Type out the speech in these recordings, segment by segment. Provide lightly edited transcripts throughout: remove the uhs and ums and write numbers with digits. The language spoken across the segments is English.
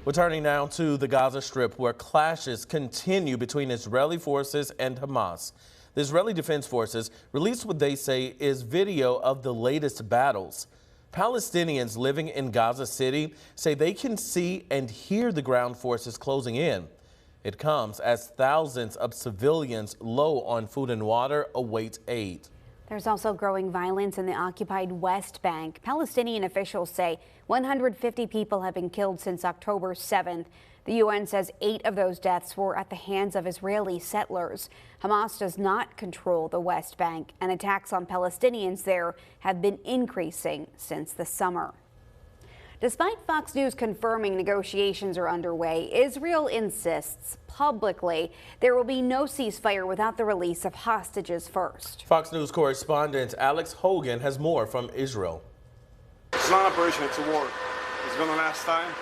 We're turning now to the Gaza Strip, where clashes continue between Israeli forces and Hamas. The Israeli Defense Forces released what they say is video of the latest battles. Palestinians living in Gaza City say they can see and hear the ground forces closing in. It comes as thousands of civilians low on food and water await aid. There's also growing violence in the occupied West Bank. Palestinian officials say 150 people have been killed since October 7th. The UN says 8 of those deaths were at the hands of Israeli settlers. Hamas does not control the West Bank, and attacks on Palestinians there have been increasing since the summer. Despite Fox News confirming negotiations are underway, Israel insists publicly there will be no ceasefire without the release of hostages first. Fox News correspondent Alex Hogan has more from Israel. It's not an operation, it's a war. It's going to last time.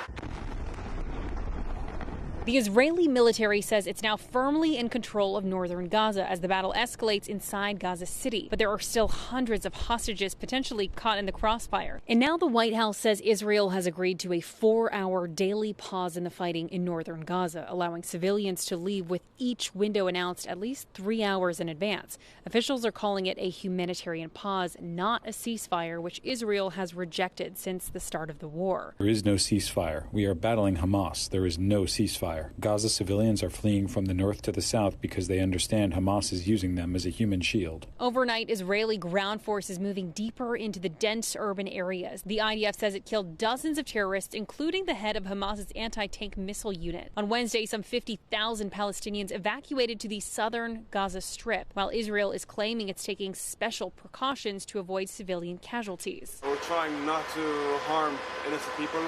The Israeli military says it's now firmly in control of northern Gaza as the battle escalates inside Gaza City. But there are still hundreds of hostages potentially caught in the crossfire. And now the White House says Israel has agreed to a 4-hour daily pause in the fighting in northern Gaza, allowing civilians to leave with each window announced at least 3 hours in advance. Officials are calling it a humanitarian pause, not a ceasefire, which Israel has rejected since the start of the war. There is no ceasefire. We are battling Hamas. There is no ceasefire. Gaza civilians are fleeing from the north to the south because they understand Hamas is using them as a human shield. Overnight, Israeli ground forces moving deeper into the dense urban areas. The IDF says it killed dozens of terrorists, including the head of Hamas's anti-tank missile unit. On Wednesday, some 50,000 Palestinians evacuated to the southern Gaza Strip, while Israel is claiming it's taking special precautions to avoid civilian casualties. We're trying not to harm innocent people.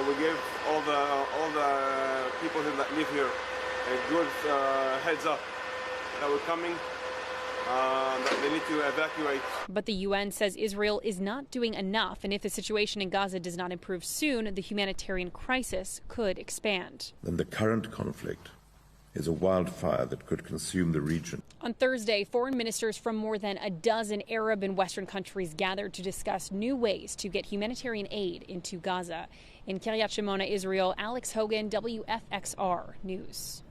We give all the people that live here a good heads up that we're coming, that they need to evacuate. But the UN says Israel is not doing enough, and if the situation in Gaza does not improve soon, the humanitarian crisis could expand. Then the current conflict is a wildfire that could consume the region. On Thursday, foreign ministers from more than a dozen Arab and Western countries gathered to discuss new ways to get humanitarian aid into Gaza. In Kiryat Shimona, Israel, Alex Hogan, WFXR News.